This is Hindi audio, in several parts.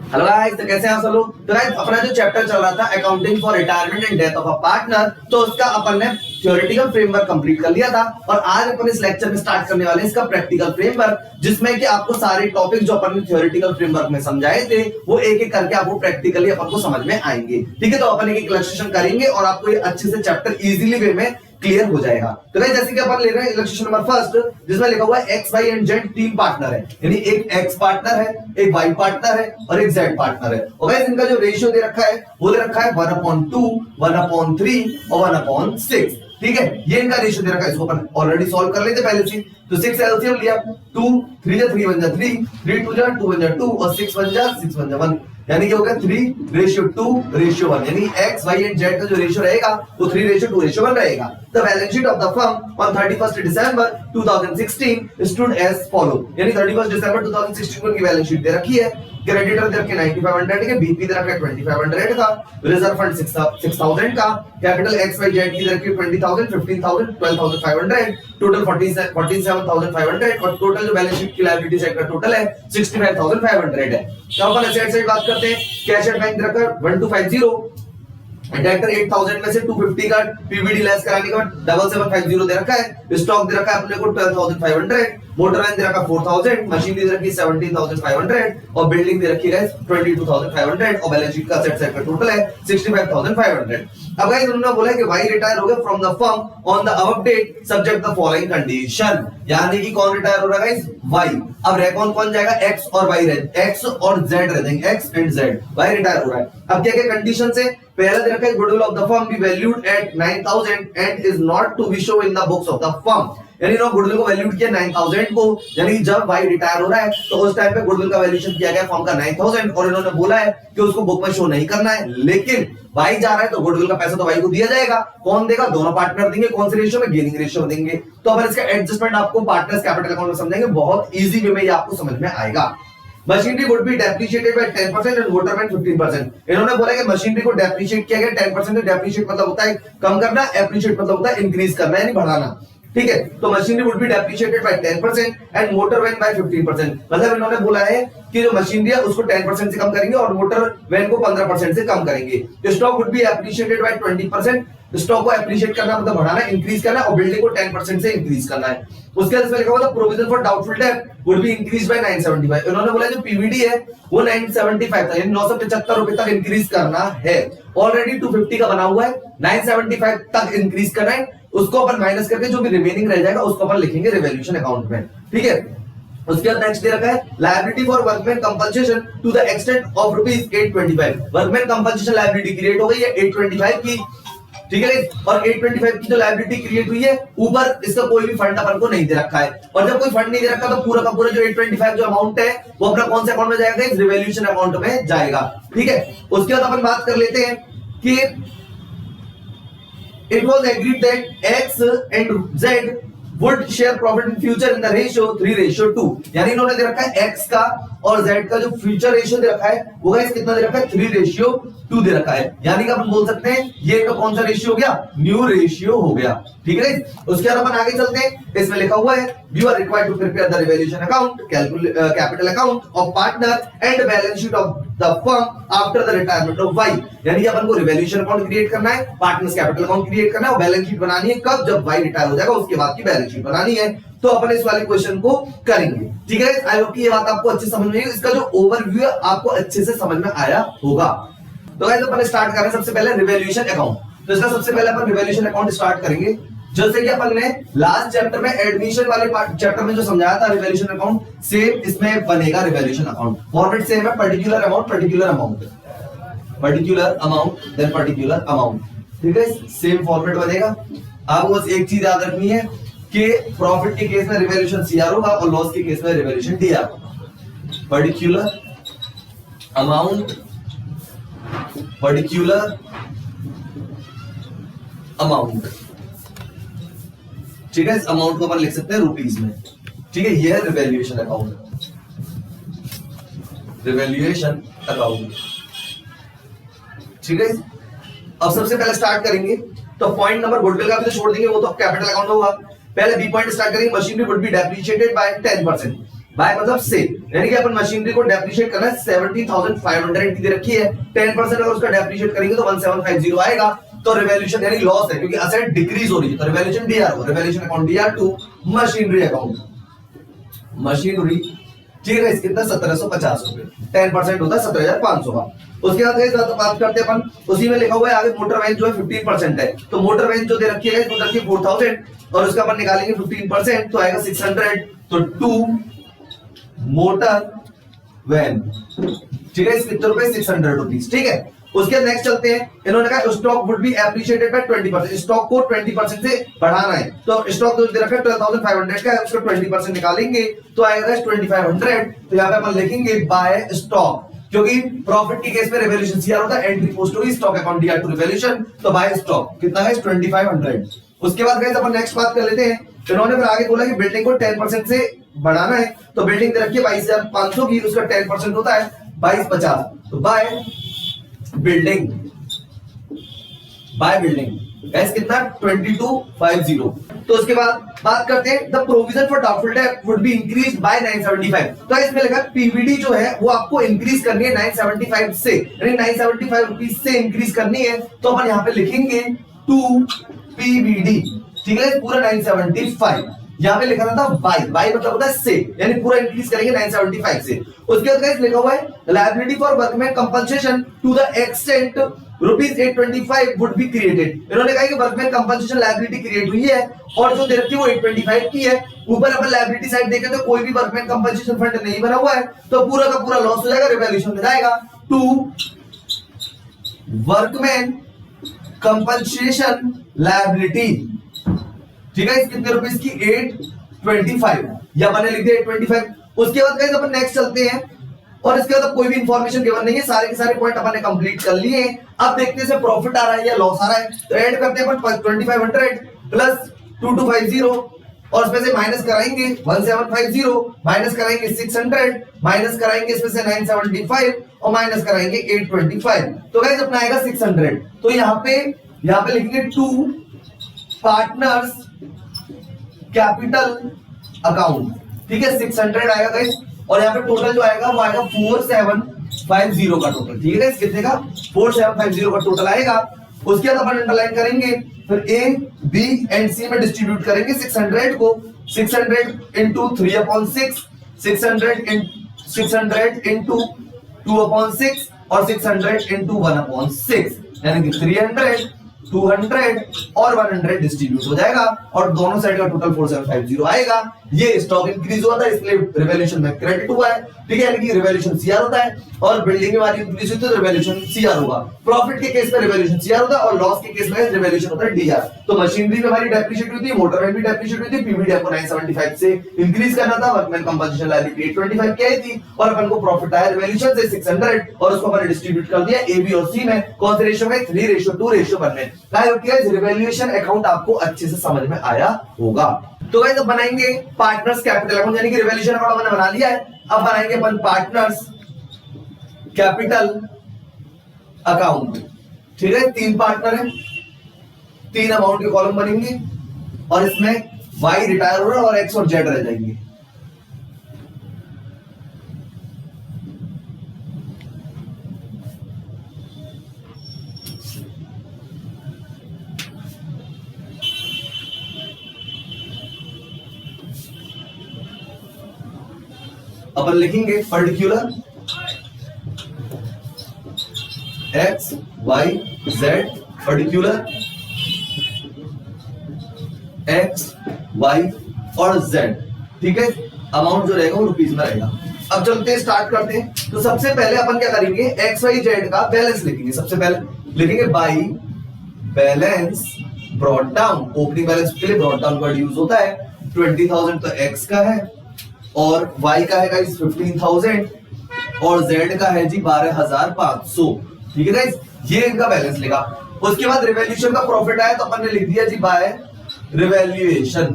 हेलो गाइस, तो कैसे हैं आप सब लोग। तो गाइस अपना जो चैप्टर चल रहा था accounting for retirement and death of a partner, तो उसका अपन ने थ्योरेटिकल फ्रेमवर्क कंप्लीट कर लिया था और आज अपन इस लेक्चर में स्टार्ट करने वाले हैं इसका प्रैक्टिकल फ्रेमवर्क, जिसमें कि आपको सारे टॉपिक जो अपन ने थ्योरेटिकल फ्रेमवर्क में समझाए थे वो एक एक करके आपको प्रैक्टिकली अपन को समझ में आएंगे। ठीक है, तो अपन एक इलस्ट्रेशन करेंगे और आपको ये अच्छे से चैप्टर इजीली वे में क्लियर हो जाएगा। तो गाइस जैसे कि अपन ले रहे हैं इलस्ट्रेशन नंबर फर्स्ट, जिसमें लिखा हुआ है एक्स वाई एंड जेड तीन पार्टनर है, यानी एक एक्स पार्टनर है, एक वाई पार्टनर है और एक जेड पार्टनर है। और गाइस इनका जो रेशियो दे रखा है वो दे रखा है 1/2, 1/3 और 1/6। ठीक है, ये इनका रेशियो दे रखा है, इसको अपन ऑलरेडी सॉल्व कर लेते पहले से। तो 6 एलसीएम लिया, 2 3 3 बन जा 3, 3 2 जा 2 बन जा 2 और 6 बन जा 6 बन जा 1, यानी कि हो गया 3:2:1, यानी x y एंड z का जो रेशियो रहेगा वो 3:2:1 रहेगा। The balance sheet of the firm on 31st December 2016 stood as follow, यानी 31st December 2016 को की बैलेंस शीट दे रखी है। क्रेडिटर दे रखे 9500 के, बीपी दे रखा 2500 का, रिजर्व फंड 6000 का, कैपिटल एक्स वाई जेड की दे रखी 20000, 15000, 12500, टोटल 47500 और टोटल जो बैलेंस शीट की लायबिलिटी साइड का टोटल है 65500 है। तो अपन एसेट साइड बात करते हैं। कैश एट बैंक दे रखा 1250, डेटर 8000 में से 250 का पीवीडी लेस कराने के बाद 7750 दे रखा है। स्टॉक दे रखा है अपने को 12500, मोटर वैन दे रखा 4000, मशीनरी दे रखी 17500 और बिल्डिंग दे रखी है 22500 और बैलेंस शीट का सेट का टोटल है 65500। अब गाइस उन्होंने बोला है कि वाई रिटायर हो गया from the firm on the above date subject the following condition, यानी कि कौन रिटायर हो रहा है गाइस, वाई। अब रह कौन जाएगा, एक्स और वाई रह, एक्स और जेड रह जाएंगे, X and Z, Y retire हो रहा है। अब क्या क्या कंडीशन से, पहला दे रखा है goodwill of the firm be valued at 9000 and is not to be show in the books of the firm, यानी नो गुडविल को वैल्यूड किया 9000 को, यानी जब वाई रिटायर हो रहा है तो उस टाइम पे गुडविल का वैल्यूएशन किया गया फर्म का 9000 और इन्होंने बोला है कि उसको बुक में शो नहीं करना है। लेकिन वाई जा रहा है तो गुडविल का पैसा तो वाई को दिया जाएगा। कौन देगा, दोनों पार्टनर देंगे। कौन से रेशियो में, गेनिंग रेशियो में देंगे। तो अपन इसका एडजस्टमेंट आपको पार्टनर्स कैपिटल अकाउंट में समझेंगे, बहुत इजी वे में ये आपको समझ में आएगा। Machinery would be depreciated by 10% and motorman 15%। इन्होंने बोला कि मशीनरी को डेप्रिशिएट किया गया 10%। डेप्रिशिएट मतलब होता है कम करना, एप्रिशिएट मतलब होता है इंक्रीज करना यानी बढ़ाना। ठीक है, तो machinery would be depreciated by 10% and motor van by 15%। मतलब इन्होंने बोला है कि जो मशीनरी है उसको 10% से कम करेंगे और मोटर वैन को 15% से कम करेंगे। Stock would be appreciated by 20%। Stock को एप्रिशिएट करना मतलब बढ़ाना, इंक्रीज करना, और बिल्डिंग को 10% से इंक्रीज करना है। उसके बाद इसमें लिखा हुआ था provision for doubtful debt would be increase by 975। इन्होंने बोला जो पीवीडी है वो 975 था, यानी 975 रुपए तक इंक्रीज करना है। ऑलरेडी 250 का बना हुआ है, 975 तक इंक्रीज करना है। उसको अपन माइनस करके जो भी रिमेनिंग रह जाएगा उसको अपन लिखेंगे रिवैल्यूएशन अकाउंट में। ठीक है, उसके बाद नेक्स्ट दे रखा है liability for workman compensation to the extent of ₹825। Workman compensation liability create हो गई है 825 की। ठीक है, और 825 की जो लायबिलिटी क्रिएट हुई है, ऊपर इसका कोई भी फंड अपन को नहीं दे रखा है। और जब कोई फंड नहीं दे रखा तो पूरा का पूरा जो 825 जो अमाउंट है वो अपना कौन से अकाउंट में जाएगा, इस रिवैल्यूएशन अकाउंट में जाएगा। ठीक है, उसके बाद अपन बात कर लेते हैं कि it was agreed that X and Z would share profit in future in the ratio 3:2, यानी इन्होंने दे रखा है X का और Z का जो फ्यूचर रेशियो दे रखा है वो गाइस कितना दे रखा है, 3:2 दे रखा है। यानी कि अपन बोल सकते हैं ये तो कौन सा रेशियो हो गया, न्यू रेशियो हो गया। ठीक है, उसके बाद अपन आगे चलते हैं। इसमें लिखा हुआ है you are required to prepare the revaluation account, capital account of partner and balance sheet of the firm after the retirement of Y, यानी अपन को रिवैल्यूएशन अकाउंट क्रिएट करना है, पार्टनर्स कैपिटल अकाउंट क्रिएट करना है और बैलेंस शीट बनानी है कब, जब वाई रिटायर हो जाएगा उसके बाद की बैलेंस शीट बनानी है। तो अपन इस वाले क्वेश्चन को करेंगे। ठीक है, आई होप कि ये बात आपको अच्छे समझ में आई, इसका जो ओवरव्यू है आपको अच्छे से समझ में आया होगा। तो गाइस अपन स्टार्ट कर रहे हैं सबसे पहले रिवैल्यूएशन अकाउंट। तो इसका सबसे पहले अपन रिवैल्यूएशन अकाउंट स्टार्ट करेंगे। जैसे कि अपन ने लास्ट चैप्टर में एडमिशन वाले चैप्टर में जो समझाया था रिवैल्यूएशन अकाउंट, सेम इसमें बनेगा रिवैल्यूएशन अकाउंट। फॉर्मेट सेम है, particular amount particular amount, particular amount then particular amount. ठीक है, सेम फॉर्मेट बनेगा। आपको बस एक चीज याद रखनी है कि प्रॉफिट के केस में रिवैल्यूएशन सीआर होगा और लॉस के केस में रिवैल्यूएशन डीआर होगा। Particular amount particular amount. ठीक है, इस अमाउंट को अपन लिख सकते हैं रुपीस में। ठीक है, यह है रिवैल्यूएशन अकाउंट, रिवैल्यूएशन अकाउंट। ठीक है, अब सबसे पहले स्टार्ट करेंगे तो पॉइंट नंबर गुडविल का भी तो छोड़ देंगे, वो तो कैपिटल अकाउंट होगा। पहले बी पॉइंट स्टार्ट करेंगे, machinery would be depreciated by 10%। By मतलब से, यानी कि अपन मशीनरी को डेप्रिशिएट करना है 70,500 की दे रखी है, 10% अगर उसका डेप्रिशिएट करेंगे तो 1750 आएगा। तो रिवैल्यूएशन यानी लॉस है क्योंकि असेट डिक्रीज हो रही है, तो रिवैल्यूएशन डीआर हो, revaluation account DR to machinery account, machinery ठीक है, कितना 1750 रुपए, 10% होता है 17,500 का। उसके बाद गाइस बात करते हैं अपन, उसी में लिखा हुआ है आगे मोटर वैन जो है 15% है, तो मोटर वैन जो दे रखी है वो रखी है 4000 और उसका अपन निकालेंगे 15% तो आएगा 600, तो 2 मोटर वैन ठीक है, कितने रुपए 600 रुपीज ठीक है। उसके नेक्स्ट चलते हैं, इन्होंने कहा stock would be appreciated by 20%, stock को 20% से बढ़ाना है, तो स्टॉक जो दे रखा है 12,500 का है, उसका 20% निकालेंगे तो आएगा 2500, तो यहाँ पे अपन लिखेंगे बाय स्टॉक, क्योंकि प्रॉफिट के केस में रिवैल्यूएशन सीआर होता है, एंट्री पोस्ट होगी stock account DR to revaluation, तो बाय स्टॉक कितना है 2500। उसके बाद गाइस अपन नेक्स्ट बात कर लेते हैं, इन्होंने फिर आगे बोला कि बिल्डिंग को 10% से बढ़ाना है, तो बिल्डिंग दे रखी है 22,500 की, उसका 10% होता है 2250, तो by building, by building gas कितना 2250। तो उसके बाद बात करते हैं the provision for doubtful debt would be increased by 975, तो इसमें लिखा पीवीडी जो है वो आपको इंक्रीज करनी है 975 से, यानी 975 रुपीज से इंक्रीज करनी है, तो अपन यहाँ पे लिखेंगे 2 पीवीडी ठीक है, पूरा 975, यहाँ पे लिखा था बाई, बाई मतलब होता है से, यानी पूरा इंक्रीज करेंगे 975 से। उसके बाद गाइस लिखा हुआ है liability for workman compensation to the extent ₹825 would be created, इन्होंने कहा कि वर्कमैन कंपनसेशन लायबिलिटी क्रिएट हुई है और जो दे रखी है वो 825 की है। ऊपर अपन लायबिलिटी साइड देखें तो कोई भी वर्कमैन कंपनसेशन फंड नहीं बना हुआ है, तो पूरा का पूरा लॉस हो जाएगा, रिवैल्यूएशन में जाएगा टू वर्कमैन कंपनसेशन लायबिलिटी ठीक है, कितने रुपीस की 825, या मैंने लिख दिया 825। उसके बाद गाइस अपन नेक्स्ट चलते हैं, और इसके बाद कोई भी इंफॉर्मेशन गिवन नहीं है, सारे के सारे पॉइंट अपन ने कंप्लीट कर लिए। अब देखते हैं प्रॉफिट आ रहा है या लॉस आ रहा है, तो ऐड करते हैं अपन 2500 प्लस 2250 और इसमें से माइनस कराएंगे 1750, माइनस कराएंगे 600, माइनस कराएंगे इसमें से 975 और माइनस कराएंगे 825, तो गाइस अपना आएगा 600। तो यहाँ पे लिखेंगे 2 पार्टनर्स कैपिटल अकाउंट ठीक है, 600 आएगा गाइस, और यहाँ पे टोटल जो आएगा वो आएगा 4750 का टोटल ठीक है, कितने का 4750 का टोटल आएगा। उसके बाद अपन अंडरलाइन करेंगे, फिर ए बी एंड सी में डिस्ट्रीब्यूट करेंगे 600 को, 600 इंटू 3/6, 600 इंटू 2/6 और 600 इंटू 1/6, यानी कि 300 200 और 100 डिस्ट्रीब्यूट हो जाएगा और दोनों साइड का टोटल 4750 आएगा। ये स्टॉक इंक्रीज हुआ था इसलिए रिवैल्यूएशन में क्रेडिट हुआ है ठीक है, यानी कि रिवैल्यूएशन सीआर होता है, और बिल्डिंग की वाली इंक्रीज हुई तो रिवैल्यूएशन सीआर होगा। प्रॉफिट के केस में रिवैल्यूएशन सीआर होता है और लॉस के केस में रिवैल्यूएशन होता है डीआर। तो मशीनरी में हमारी डेप्रिशिएट हुई थी, मोटर में भी डेप्रिशिएट हुई थी, पीवीडी आपको 975 से इंक्रीज करना था, वर्कमैन कंपनसेशन लायबिलिटी 825 की आई थी और अपन को प्रॉफिट आया रिवैल्यूएशन से 600 और उसको हमने डिस्ट्रीब्यूट कर दिया ए बी और सी में, कौन से रेशियो में 3:2 में। गाइस रिवैल्यूएशन अकाउंट आपको अच्छे से समझ में आया होगा। तो गाइस अब बनाएंगे पार्टनर्स कैपिटल अकाउंट, यानी कि रिवैल्यूएशन अकाउंट हमने बना लिया है, अब बनाएंगे अपन पार्टनर्स कैपिटल अकाउंट ठीक है। 3 पार्टनर है, 3 अमाउंट के कॉलम बनेंगे और इसमें वाई रिटायर हो रहा है और एक्स और जेड रह जाएंगे। अपन लिखेंगे particular X Y Z, particular X Y और जेड ठीक है। अमाउंट जो रहेगा वो रुपीज में रहेगा। अब चलते हैं स्टार्ट करते हैं। तो सबसे पहले अपन क्या करेंगे, एक्स वाई जेड का बैलेंस लिखेंगे। सबसे पहले लिखेंगे by balance brought down. Opening balance के लिए ब्रॉट डाउन वर्ड यूज होता है। 20,000 तो एक्स का है और y का है गाइस 15,000 और z का है जी 12,500 ठीक है गाइस, ये इनका बैलेंस लेगा। उसके बाद रिवैल्यूएशन का प्रॉफिट आया तो अपन ने लिख दिया जी बाय रिवैल्यूएशन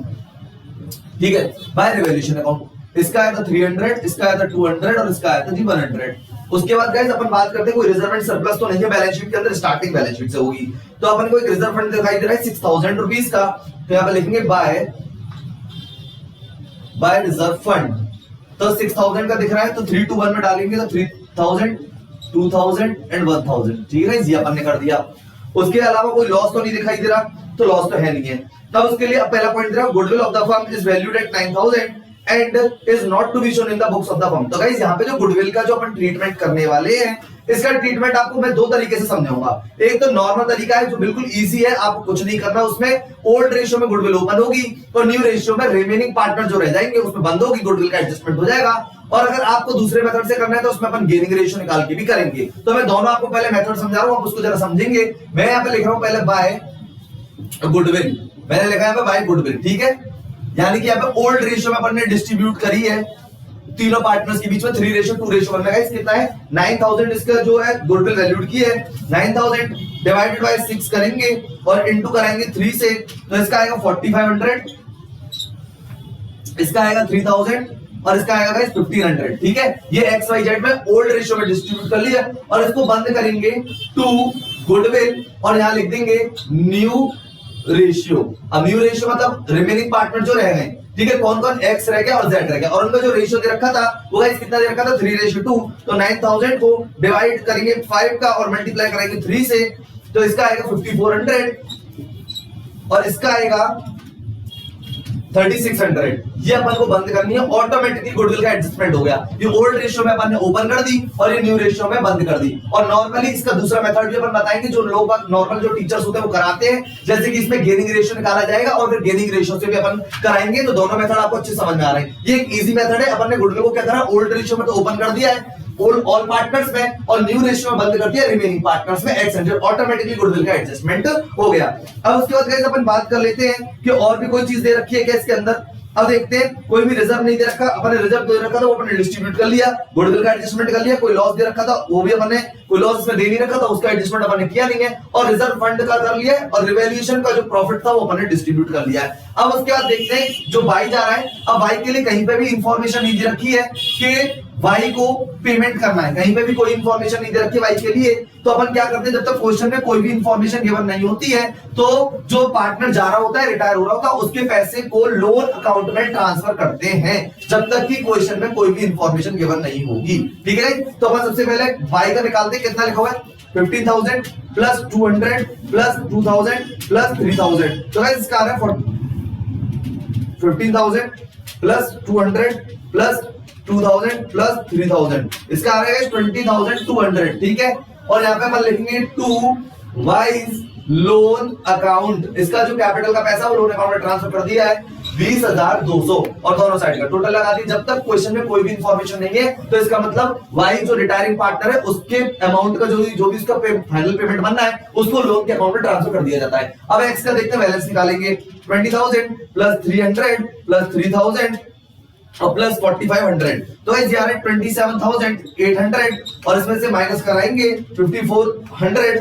ठीक है, बाय रिवैल्यूएशन अकाउंट। इसका आया था 300, इसका आया था 200 और इसका आया था जी 100। उसके बाद गाइस अपन बात करते हैं कोई रिजर्व एंड सरप्लस तो नहीं है बैलेंस शीट के अंदर, स्टार्टिंग बैलेंस शीट से होगी। तो अपन को एक रिजर्व फंड दिखाई दे रहा है 6,000 रुपीज का, तो यहाँ पे लिखेंगे बाय रिजर्व फंड तो 6000 का दिख रहा है तो 3 to 1 में डालेंगे तो 3000 2000 एंड 1000, ठीक है, ये अपन ने कर दिया। उसके अलावा कोई लॉस तो नहीं दिखाई दे रहा, तो लॉस तो है नहीं है। तब उसके लिए अब पहला पॉइंट दे रहा, goodwill of the firm is valued at 9000 and is not to be shown in the books of the firm. तो गाइस यहाँ पे जो गुडविल का जो अपन ट्रीटमेंट करने वाले हैं, इसका ट्रीटमेंट आपको मैं दो तरीके से समझाऊंगा। एक तो नॉर्मल तरीका है जो बिल्कुल इजी है, आपको कुछ नहीं करना, उसमें ओल्ड रेशियो में गुडविल ओपन होगी और न्यू रेशियो में रिमेनिंग पार्टनर जो रह जाएंगे उसमें बंद होगी, गुडविल का एडजस्टमेंट हो जाएगा। और अगर आपको दूसरे मेथड से करना है तो उसमें अपन गेनिंग रेशियो निकाल के भी करेंगे। तो मैं दोनों आपको पहले मेथड समझा रहा हूं, आप उसको जरा समझेंगे। मैं यहाँ पे लिख रहा हूं पहले बाय गुडविल, मैंने लिखा है बाय गुडविल, ठीक है, यानी कि यहाँ पे ओल्ड रेशियो में अपन ने डिस्ट्रीब्यूट करी है तीनों पार्टनर्स के बीच में 3:2 बनना है। कितना है 9000, इसका जो है गुडविल वैल्यूड की है 9000 डिवाइडेड बाय 6 करेंगे और इनटू कराएंगे 3 से, तो इसका आएगा 4500, इसका आएगा 3000 और इसका आएगा गाइस 1500, ठीक है। ये एक्स वाई जेड में ओल्ड रेशियो में डिस्ट्रीब्यूट कर लिया और इसको बंद करेंगे टू गुडविल और यहां लिख देंगे न्यू रेशियो। अब न्यू रेशियो मतलब रिमेनिंग पार्टनर जो रह गए, ठीक है, कौन कौन एक्स रह गया और जेड रह गया, और उनका जो रेशियो दे रखा था वो गाइस कितना दे रखा था 3:2। तो 9000 को डिवाइड करेंगे 5 का और मल्टीप्लाई करेंगे 3 से, तो इसका आएगा 5400 और इसका आएगा 3600। ये अपन को बंद करनी है, ऑटोमेटिकली गुडविल का एडजस्टमेंट हो गया। ये ओल्ड रेशियो में अपन ने ओपन कर दी और ये न्यू रेशियो में बंद कर दी। और नॉर्मली इसका दूसरा मेथड भी अपन बताएंगे, जो लोग नॉर्मल जो टीचर्स होते हैं वो कराते हैं, जैसे कि इसमें गेनिंग रेशियो निकाला जाएगा और फिर गेनिंग रेशियो से भी अपन कराएंगे। तो दोनों मेथड आपको अच्छे समझ में आ रहे हैं। ये एक इजी मेथड है। अपन ने गुडविल को क्या करा, ओल्ड रेशियो में तो ओपन कर दिया है ऑल पार्टनर्स में और न्यू रेशियो में बंद कर दिया रिमेनिंग पार्टनर्स में एक्स, ऑटोमेटिकली गुडविल का एडजस्टमेंट हो गया। अब उसके बाद गाइस अपन बात कर लेते हैं कि और भी कोई चीज दे रखी है क्या इसके अंदर। अब देखते हैं, कोई भी रिजर्व नहीं दे रखा, अपन ने रिजर्व दे रखा था वो अपन ने डिस्ट्रीब्यूट कर लिया, गुडविल का एडजस्टमेंट कर लिया। कोई लॉस दे रखा था वो भी अपन ने, कोई लॉस इसमें दे नहीं रखा था उसका एडजस्टमेंट अपन ने किया नहीं है, और रिजर्व फंड का कर लिया और रिवैल्यूएशन का जो प्रॉफिट था वो अपन ने डिस्ट्रीब्यूट कर लिया है। अब उसके बाद देखते हैं जो बाई जा रहा है। अब बाई के लिए कहीं पे भी इंफॉर्मेशन नहीं दे रखी है कि वाई को पेमेंट करना है, कहीं पे भी कोई इंफॉर्मेशन नहीं दे रखी वाई के लिए। तो अपन क्या करते हैं, जब तक क्वेश्चन में कोई भी इंफॉर्मेशन गिवन नहीं होती है तो जो पार्टनर जा रहा होता है, रिटायर हो रहा होता है, उसके पैसे को लोन अकाउंट में ट्रांसफर करते हैं जब तक कि क्वेश्चन में कोई भी इंफॉर्मेशन गिवन नहीं होगी, ठीक है। तो अपन सबसे पहले वाई का निकालते हैं, कितना लिखा हुआ है 15000 प्लस 200 प्लस 2000 प्लस 3000। तो गाइस इसका आ रहा है 15000 प्लस 200 प्लस 2000 प्लस 3000, इसका आ रहा है 20200, ठीक है। और यहाँ पे अपन लिखेंगे टू वाइज लोन अकाउंट, इसका जो कैपिटल का पैसा वो लोन अकाउंट में ट्रांसफर कर दिया है 20200 और दोनों साइड का टोटल लगा दी। जब तक क्वेश्चन में कोई भी इंफॉर्मेशन नहीं है तो इसका मतलब वाई जो रिटायरिंग पार्टनर है उसके अमाउंट का जो भी इसका फाइनल पेमेंट बनना है उसको लोन के अकाउंट में ट्रांसफर कर दिया जाता है। अब एक्स का देखते हैं, बैलेंस निकालेंगे 20000 प्लस 300 प्लस 3000 और प्लस 4500, तो ये आ रहा है 27800 और इसमें से माइनस कराएंगे 5400,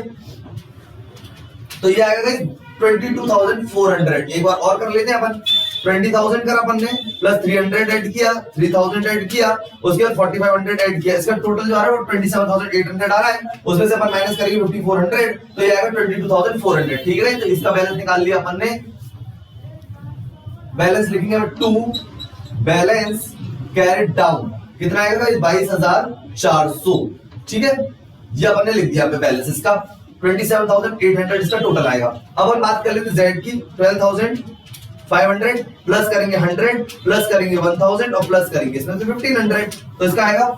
तो ये आएगा गाइस 22400। एक बार और कर लेते हैं अपन, 20000 करा अपन ने प्लस 300 ऐड किया, 3000 ऐड किया, उसके बाद 4500 ऐड किया, इसका टोटल जो आ रहा है वो 27800 आ रहा है। उसमें से अपन माइनस करेंगे 5400, तो ये आएगा 22400, ठीक है। तो इसका बैलेंस निकाल लिया अपन ने। बैलेंस लिखेंगे टू बैलेंस कैरिड डाउन, कितना आएगा 22400, ठीक है। ये अपन ने लिख दिया पे बैलेंस इसका 27800 इसका टोटल आएगा। अब हम बात कर लेते हैं जेड की, 12500 प्लस करेंगे 100 प्लस करेंगे 1000 और प्लस करेंगे इसमें से 1500, तो इसका आएगा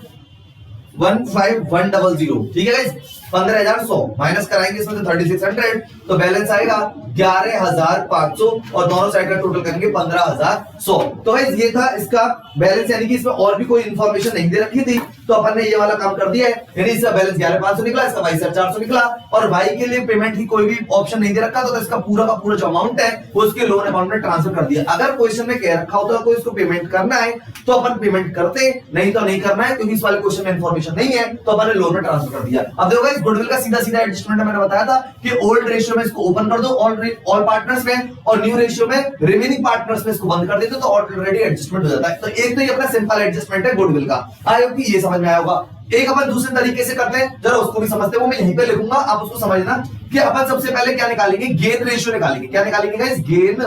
15100, ठीक है गाइस। 15100 माइनस कराएंगे इसमें से 3600, तो बैलेंस आएगा 11500 और दोनों साइड का टोटल करेंगे 15100। तो गाइस ये था इसका बैलेंस, यानी कि इसमें और भी कोई इंफॉर्मेशन नहीं दे रखी थी तो अपन ने ये वाला काम कर दिया है, यानी इसका बैलेंस 11500 निकला, इसका 22400 निकला और भाई के लिए पेमेंट की कोई भी ऑप्शन नहीं दे रखा, तो इसका पूरा का पूरा जो अमाउंट है वो उसके लोन अकाउंट में ट्रांसफर कर दिया। अगर क्वेश्चन में कह रखा होता है कोई इसको पेमेंट करना है तो अपन पेमेंट करते, नहीं तो नहीं करना है, क्योंकि इस वाले क्वेश्चन में इंफॉर्मेशन नहीं है तो अपन ने लोन में ट्रांसफर कर दिया। अब देखो गाइस गुडविल का सीधा सीधा एडजस्टमेंट मैंने बताया था कि ओल्ड रेशियो में इसको ओपन कर दो, ओल्ड में ऑल पार्टनर्स में और न्यू रेशियो में रिमेनिंग पार्टनर्स में इसको बंद कर देते तो ऑलरेडी एडजस्टमेंट हो जाता है। तो एक तो ये अपना सिंपल एडजस्टमेंट है गुडविल का, आई होप कि ये समझ में आया होगा। एक अपन दूसरे तरीके से करते हैं, जरा उसको भी समझते हैं, वो मैं यहीं पे लिखूंगा, आप उसको समझना कि अपन सबसे पहले क्या निकालेंगे, गेन रेशियो निकालेंगे। क्या निकालेंगे गाइस, गेन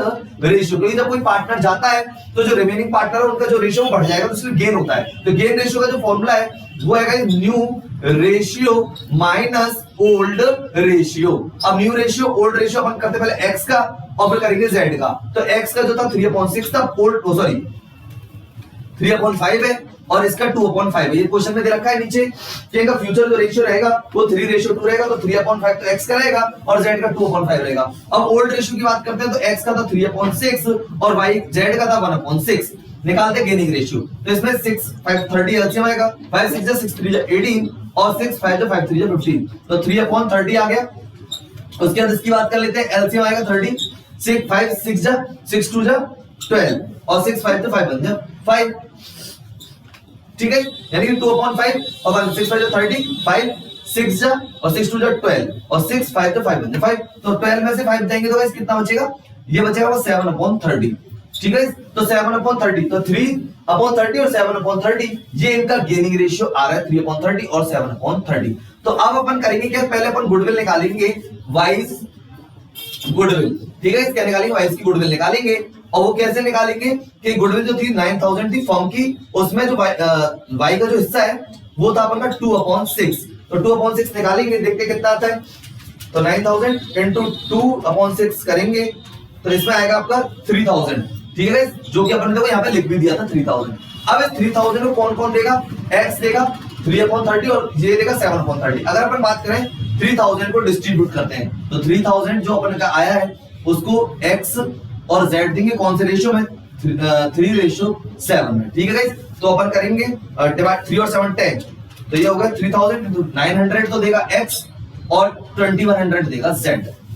रेशियो। क्योंकि जब कोई पार्टनर जाता है तो जो रिमेनिंग पार्टनर है उनका जो रेशियो बढ़ जाएगा, तो इसलिए गेन होता है। तो गेन रेशियो का जो फॉर्मूला है वो है guys new ratio minus old ratio. अब न्यू रेशियो ओल्ड रेशियो अपन करते पहले एक्स का और फिर करेंगे जेड का। तो एक्स का जो था 3/6 था, ओल्ड 3/5 है और इसका 2/5 है। ये क्वेश्चन में दे रखा है नीचे कि इनका फ्यूचर जो रेशियो रहेगा वो 3:2 रहेगा, तो 3/5 तो x का रहेगा और z का 2/5 रहेगा। अब ओल्ड रेशियो की बात करते हैं तो x का था 3/6 और y z का था 1/6। निकालते गेनिंग रेशियो, तो इसमें 6 5 30 एलसीएम आएगा, 5 6 6 3 18 और 6 5 5 3 15, तो 3/30 आ गया। उसके बाद इसकी बात कर लेते हैं, एलसीएम आएगा 30, 6 5 6 6 2 12 और 6 5 तो 5 बन गया 5, ठीक है। यानी कि 2/5 और 6 5 30, 5 6 और 6 2 12 और 6 5 तो 5 बन गया 5। तो 12 में से 5 जाएंगे तो गाइस कितना बचेगा, ये बचेगा वो 7/30, ठीक है। तो 7/30 तो 3/30 और 7/30 ये इनका गेनिंग रेशियो आ रहा है, 3/30 और 7/30। तो अब अपन करेंगे क्या, पहले अपन गुडविल निकालेंगे, वाइज गुडविल, ठीक है। क्या निकालेंगे, वाइज की गुडविल निकालेंगे। और वो कैसे निकालेंगे कि गुडविल जो थी 9000 थी फर्म की, उसमें जो वाई का जो हिस्सा है वो था अपन का 2/6, तो 2/6 निकालेंगे, देखते कितना आता है। तो 9000 इंटू 2/6 करेंगे तो इसमें आएगा आपका 3000, ठीक है, जो कि अपन ने यहाँ पे लिख भी दिया था 3000। अब इस 3000 को कौन कौन देगा, x देगा 3/30 और ये देगा 7/30। अगर अपन बात करें 3000 को डिस्ट्रीब्यूट करते हैं तो 3000 जो अपन का आया है उसको x और z देंगे कौन से रेशियो में, 3:7 में, ठीक है गाइस। तो अपन करेंगे डिवाइड 3 और 7 10, तो ये होगा 3000 into 900 तो देगा x और 2100 देगा z,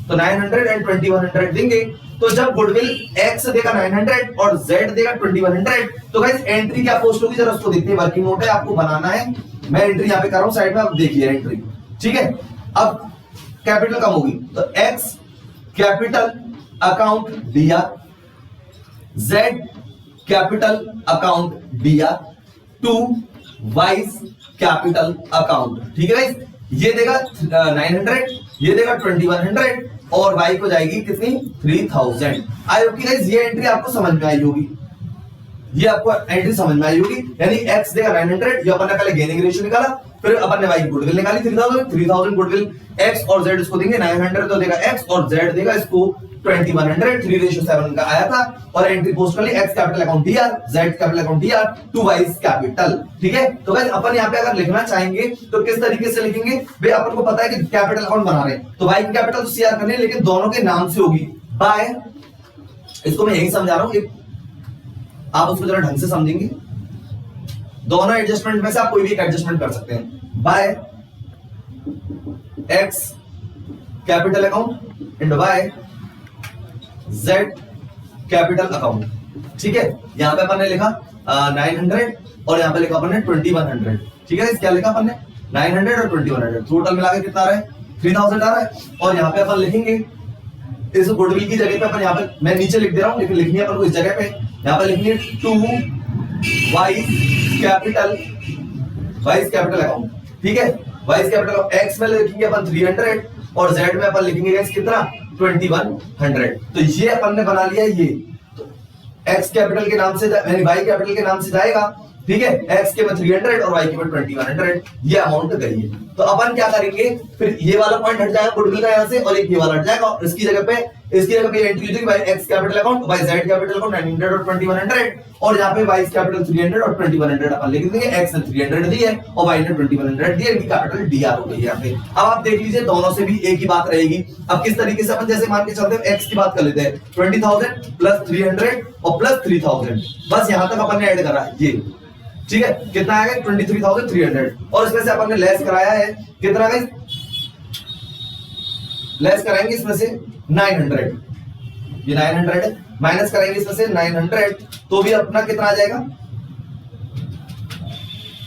तो 900 and 2100 देंगे। तो जब गुडविल x देगा 900 और z देगा 2100, तो गाइस एंट्री क्या पोस्ट होगी, जरा उसको देखते हैं। वर्किंग नोट है, आपको बनाना है, मैं एंट्री यहाँ पे कर रहा हूँ साइड में, आप देखिए एंट्री, ठीक है। अब कैपिटल कम होगी तो x कैपिटल अकाउंट दिया, z कैपिटल अकाउंट दिया, टू वाइज कैपिटल अकाउंट, ठीक है गाइस। ये देगा 900, ये देगा 2100 और y को जाएगी कितनी 3000। आई होप कि गाइस ये एंट्री आपको समझ में आई होगी, ये आपको एंट्री समझ में आई होगी। यानी x देगा 900, ये अपन ने पहले गेनिंग रेशियो निकाला, फिर अपन ने y की गुडविल निकाली 3000 गुडविल, x और z इसको देंगे 900 तो देगा x और z देगा इसको 2100, 3:7 का आया था और एंट्री पोस्ट कर ली, x capital account dr, z capital account dr, to Y's capital, ठीक है। तो गाइस अपन यहाँ पे अगर लिखना चाहेंगे तो किस तरीके से लिखेंगे, भाई अपन को पता है कि कैपिटल अकाउंट बना रहे हैं तो y की कैपिटल तो cr करनी है, लेकिन दोनों के नाम से होगी बाय, इसको मैं यही समझा रहा हूं, आप उसको जरा ढंग से समझेंगे। दोनों एडजस्टमेंट में से आप कोई भी एक एडजस्टमेंट कर सकते हैं, by x capital account and by z capital account, ठीक है। यहां पे अपन ने लिखा 900 और यहां पे लिखा अपन ने 2100, ठीक है। क्या लिखा अपन ने 900 और 2100, टोटल मिलाकर कितना आ रहा है 3000 आ रहा है। और यहां पे अपन लिखेंगे इस गुडविल की जगह पे अपन यहाँ पे, मैं नीचे लिख दे रहा हूं लेकिन लिखनी है अपन को इस जगह पे, यहाँ पे लिखेंगे टू वाइज कैपिटल अकाउंट, ठीक है। वाइज कैपिटल x में लिखेंगे अपन 300 और z में अपन लिखेंगे गाइस कितना 2100। तो ये अपन ने बना लिया, ये तो x कैपिटल के नाम से यानी y कैपिटल के नाम से जाएगा, ठीक है। x के में 300 और y के में 2100, ये अमाउंट गई है। तो अपन क्या करेंगे, फिर ये वाला पॉइंट हट जाएगा गुडविल का यहाँ से और एक ये वाला हट जाएगा और इसकी जगह पे एंट्री होगी by x capital account, by z capital account 900 और 2100 और यहाँ पे y कैपिटल 300 और 2100 अपन लिख देंगे। x ने 300 दी है और y ने 2100 दी है, इनकी कैपिटल dr हो गई है यहाँ पे। अब आप देख लीजिए दोनों से भी एक ही बात रहेगी। अब किस तरीके से अपन जैसे मान के चलते हैं x की बात कर लेते हैं, 20000 प्लस 300 और प्लस 3000, बस यहाँ तक अपन ने ऐड करा ये, ठीक है। कितना आएगा 23300 और इसमें से अपन ने लेस कराया है कितना गाइस, लेस कराएंगे इसमें से 900, ये 900 है, माइनस कराएंगे इसमें से 900 तो भी अपना कितना आ जाएगा,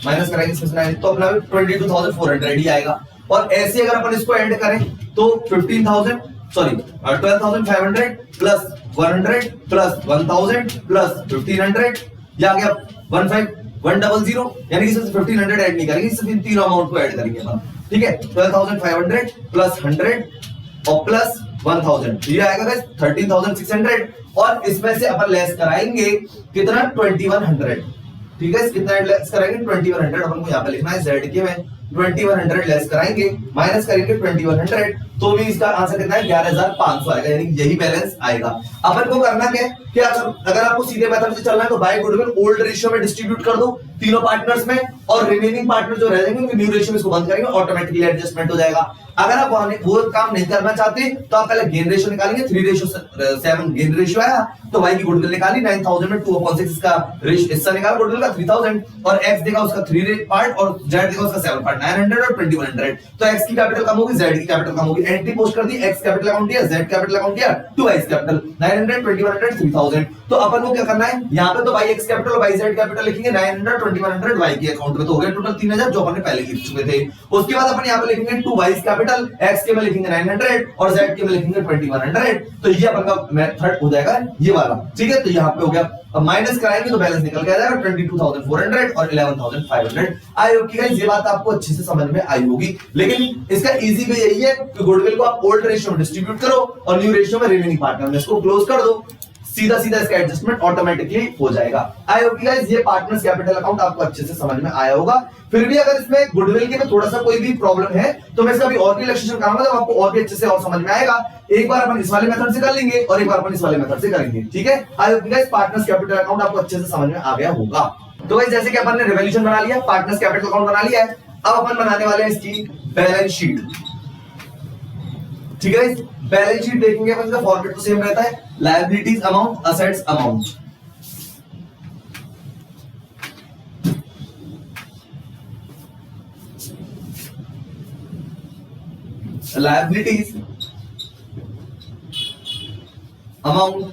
माइनस कराएंगे इसमें से 9 तो अपना 22400 ही आएगा। और ऐसे अगर अपन इसको ऐड करें तो 15000 सॉरी 12,500 प्लस 100 प्लस 1,000 प्लस 1,500, या गया 1,500, यानी कि सिर्फ 1,500 ऐड नहीं करेंगे, सिर्फ इन तीनों अमाउंट को ऐड करेंगे हम, ठीक है। 12,500 प्लस 100 और प्लस 1,000, ये आएगा गाइस 13,600, और इसमें से अपन लेस कराएंगे कितना 2,100, ठीक है। कितना लेस कराएंगे 2,100, अपन को यहाँ पे लिखना है जेड के में 2,100 लेस कराएंगे, माइनस करेंगे 2,100, तो भी इसका आंसर कितना है 11,500 आएगा, यानी यही बैलेंस आएगा। अपन को करना क्या है कि अगर आपको सीधे मेथड से चलना है तो बाय गुडविल ओल्ड रेशियो में डिस्ट्रीब्यूट कर दो तीनों पार्टनर्स में, और रिमेनिंग पार्टनर जो रह जाएंगे उनके न्यू रेशियो में इसको बंद करेंगे, ऑटोमेटिकली एडजस्टमेंट हो जाएगा। अगर आप वो काम नहीं करना चाहते तो आप पहले गेन रेशियो निकालेंगे, 3:7 गेन रेशियो आया तो y की गुडविल निकाली, 9,000 में 2/6 इसका हिस्सा निकाला गुडविल का 3,000, और x देगा उसका 3 पार्ट और z देगा उसका 7 पार्ट, 900 और 2,100, तो x की कैपिटल कम होगी, z की कैपिटल कम होगी, एंट्री पोस्ट कर दी, x कैपिटल अकाउंट दिया, z कैपिटल अकाउंट दिया, 2x कैपिटल 900 2,100 3,000, तो अपन को क्या करना है यहाँ पे तो yx कैपिटल और yz कैपिटल लिखेंगे, 900 2,100 y के अकाउंट में, तो हो गया टोटल 3,000 जो अपन ने पहले लिख चुके थे। उसके बाद अपन यहाँ पे लिखेंगे 2y कैपिटल, x के में लिखेंगे 900 और z के में लिखेंगे 2,100, तो ये अपन का मेथड हो जाएगा ये वाला, ठीक है। तो यहाँ पे हो गया, अब माइनस कराएंगे तो बैलेंस निकल के आ जाएगा 22,400 और 11,500। आई होप कि गाइस ये बात आपको अच्छे से समझ में आई होगी, लेकिन इसका इजी वे यही है कि गुडविल को आप ओल्ड रेशियो में डिस्ट्रीब्यूट करो और न्यू रेशियो में रिमेनिंग पार्टनर में इसको क्लोज कर दो, सीधा सीधा इसका एडजस्टमेंट ऑटोमेटिकली हो जाएगा। आई होप गाइस ये पार्टनर्स कैपिटल अकाउंट आपको अच्छे से समझ में आया होगा। फिर भी अगर इसमें गुडविल के में थोड़ा सा कोई भी प्रॉब्लम है तो मैं इसका भी और भी रिलेक्सेशन कराऊंगा, तो आपको और भी अच्छे से और समझ में आएगा। एक बार अपन इस वाले मेथड से कर लेंगे और एक बार अपन इस वाले मेथड से करेंगे, ठीक है। I hope guys partners capital account आपको अच्छे से समझ में आ गया होगा। तो गाइस जैसे कि अपन ने रिवॉल्यूशन बना लिया, पार्टनर्स कैपिटल अकाउंट बना लिया है, अब अपन बनाने वाले हैं इसकी बैलेंस शीट, ठीक है। बैलेंस शीट देखेंगे अपन, इसका फॉर्मेट तो सेम रहता है, liabilities amount, assets amount, liabilities amount,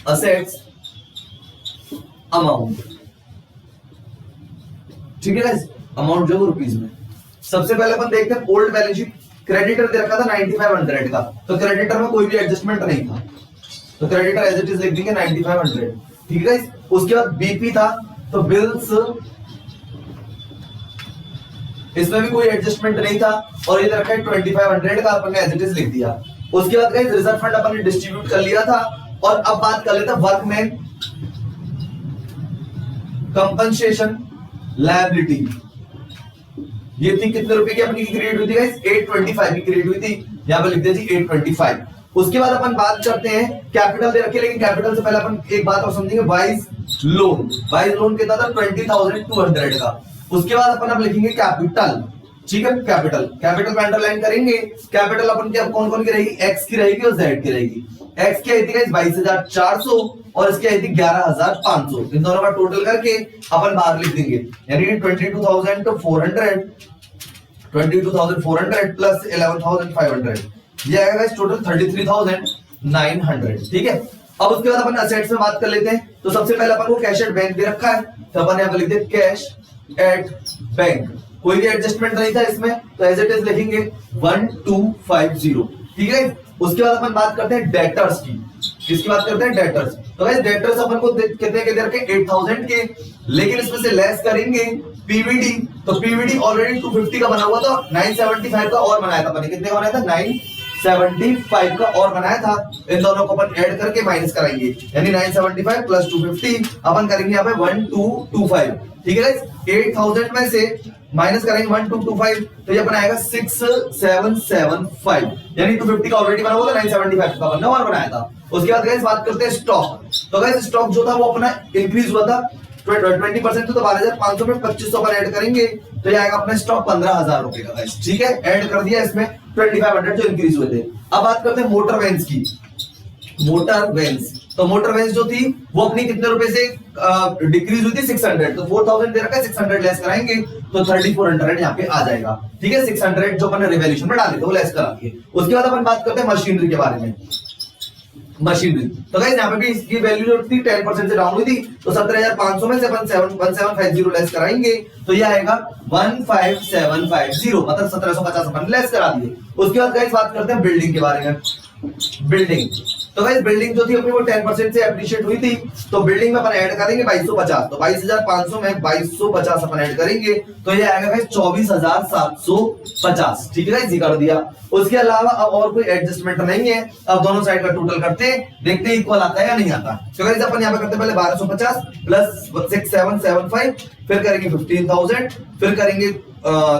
assets amount, ठीक है गाइस। अमाउंट जो रुपीस में, सबसे पहले अपन देखते हैं ओल्ड बैलेंस शीट। क्रेडिटर दे रखा था 9,500 का, तो क्रेडिटर में कोई भी एडजस्टमेंट नहीं था, तो क्रेडिटर एज इट इज लिख देंगे 9,500, ठीक है। उसके बाद बीपी था, तो बिल्स, इसमें भी कोई एडजस्टमेंट नहीं था, और ये दे रखा है 2,500 का, अपन ने एज इट इज लिख दिया। उसके बाद गाइस रिजर्व फंड अपन ने डिस्ट्रीब्यूट कर लिया था, और अब बात कर लेते हैं वर्कमैन कंपनसेशन लायबिलिटी। ये थी कितने रुपए की अपनी क्रिएट हुई थी गाइस, 825 की क्रिएट हुई थी, यहां पे लिख दिया जी 825। उसके बाद अपन बात करते हैं कैपिटल दे रखे, लेकिन कैपिटल से पहले अपन एक बात और समझेंगे, वाइज लोन। वाइज लोन कितना था 20,200 का। उसके बाद अपन अब लिखेंगे कैपिटल, ठीक है। कैपिटल, कैपिटल पे अंडरलाइन करेंगे। कैपिटल अपन की अब कौन कौन की रहेगी, एक्स की रहेगी और जेड की रहेगी। एक्स की आई थी गाइस 22,400 और इसकी आई थी 11,500, इन दोनों का टोटल करके अपन बाहर लिख देंगे, यानी 22,400 प्लस 11,500, ये आएगा गाइस टोटल 33,900, ठीक है। अब उसके बाद अपन असेट्स में बात कर लेते हैं। तो सबसे पहले अपन को कैश एट बैंक दे रखा है, तो अपन यहाँ पे लिख देते कैश एट बैंक, कोई भी एडजस्टमेंट नहीं था इसमें, तो एज इट इज लिखेंगे 1250, ठीक है। उसके बाद अपन बात करते हैं डेटर्स की, किसकी बात करते हैं, डेटर्स। तो गाइस डेटर्स अपन को कितने के दे रखे 8,000 के, लेकिन इसमें से लेस करेंगे पीवीडी, तो पीवीडी ऑलरेडी 250 का बना हुआ था, 975 का और बनाया था अपन, कितने का बनाया था 975 का और बनाया था। इन दोनों को अपन ऐड करके माइनस कराएंगे, यानी 975 प्लस 250 अपन करेंगे यहाँ पे 1225, ठीक है गाइस। 8,000 में से माइनस करेंगे 1225, तो ये अपन आएगा 6775, यानी 250 का ऑलरेडी बना हुआ था, 975 का बनना और बनाया था। उसके बाद गाइस बात करते हैं स्टॉक। तो गाइस स्टॉक जो था वो अपना इंक्रीज हुआ था 20% तो 12,500 में 2,500 पर ऐड करेंगे, तो ये आएगा अपना स्टॉक 15,000 रुपए का गाइस, ठीक है। ऐड कर दिया इसमें 2,500 जो इंक्रीज हुए थे। अब बात करते हैं मोटर वैन्स की। मोटर वैन्स, तो मोटर वैन्स जो थी वो अपनी कितने रुपए से डिक्रीज हुई थी 600, तो 4,000 दे रखा है, 600 लेस कराएंगे तो 3,400 यहाँ पे आ जाएगा, ठीक है। 600 जो अपन ने रिवॉल्यूशन में डाले थे वो लेस करा दिए। उसके बाद अपन बात करते हैं मशीनरी के बारे में। मशीनरी। तो गाइस यहाँ पे भी इसकी वैल्यू जो थी 10% से डाउन हुई थी, तो 17,500 में से अपन 1750 लेस कराएंगे तो ये आएगा 15750, मतलब 1750 अपन लेस करा दिए। उसके बाद गाइस बात करते हैं बिल्डिंग के बारे में। बिल्डिंग, तो गाइस बिल्डिंग जो थी अपनी वो 10% से एप्रिशिएट हुई थी, तो बिल्डिंग में अपन ऐड करेंगे 2250, तो 22,500 में 2250 अपन ऐड करेंगे तो ये आएगा गाइस 24,750। ठीक है गाइस, ये कर दिया। उसके अलावा अब और कोई एडजस्टमेंट नहीं है, अब दोनों साइड का टोटल करते हैं, देखते हैं इक्वल आता है या नहीं आता। तो गाइस अपन यहाँ पे करते हैं पहले 1250 प्लस 6775, फिर करेंगे 15,000, फिर करेंगे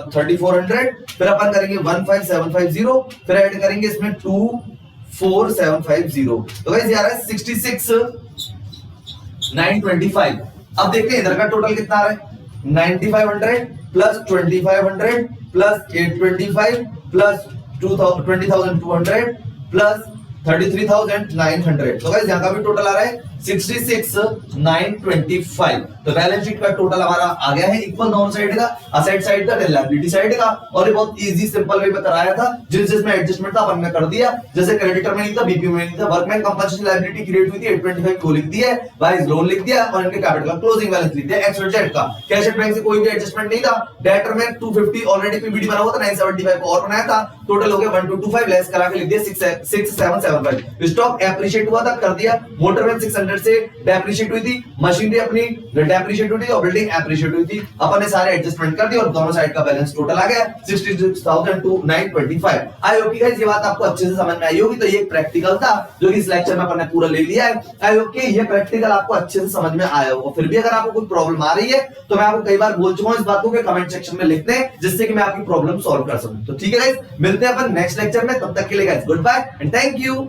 3400, फिर अपन करेंगे 15750, फिर ऐड करेंगे इसमें 24750। तो गाइस ये आ रहा है 66,925। अब देखते हैं इधर का टोटल कितना आ रहा है, 9500 प्लस 2500 प्लस 825 प्लस 20,200 प्लस 33,900। तो गाइस यहाँ का भी टोटल आ रहा है 66,925। तो बैलेंस शीट का टोटल हमारा आ गया है इक्वल दोनों साइड का, असेट साइड का, लायबिलिटी साइड का। और ये बहुत इजी सिंपल वे में कराया था, जिसमें एडजस्टमेंट था अपन ने कर दिया। जैसे क्रेडिटर में नहीं था, बीपीओ में नहीं था, वर्कमैन कंपनसेशन लायबिलिटी क्रिएट हुई थी 825 को लिख दिया है, वाइज लोन लिख दिया और इनके कैपिटल का क्लोजिंग बैलेंस लिख दिया। एक्सजेट का कैश एट बैंक से कोई भी एडजस्टमेंट नहीं था। डेटर में 250 ऑलरेडी पीबीडी बना हुआ था, 975 को और बनाया था, टोटल हो गया 1225, लेस करा के लिख दिया 6775। स्टॉक एप्रिशिएट हुआ था, कर दिया। मोटर में 600 से डेप्रिशिएट हुई थी, मशीनरी अपनी डेप्रिशिएट हुई थी और बिल्डिंग एप्रिशिएट हुई थी। अपन ने सारे एडजस्टमेंट कर दिए और दोनों साइड का बैलेंस टोटल आ गया 66,925। आई होप कि गाइस ये बात आपको अच्छे से समझ में आई होगी। तो ये एक प्रैक्टिकल था जो कि इस लेक्चर में अपन ने पूरा ले लिया है। आई होप कि ये प्रैक्टिकल आपको अच्छे से समझ में आया होगा। फिर भी अगर आपको कोई प्रॉब्लम आ रही है तो मैं आपको कई बार बोल चुका हूं इस बात को कि कमेंट सेक्शन में लिख दें, जिससे कि मैं आपकी प्रॉब्लम सॉल्व कर सकूं। तो ठीक है गाइस, मिलते हैं अपन नेक्स्ट लेक्चर में, तब तक के लिए guys goodbye and thank you.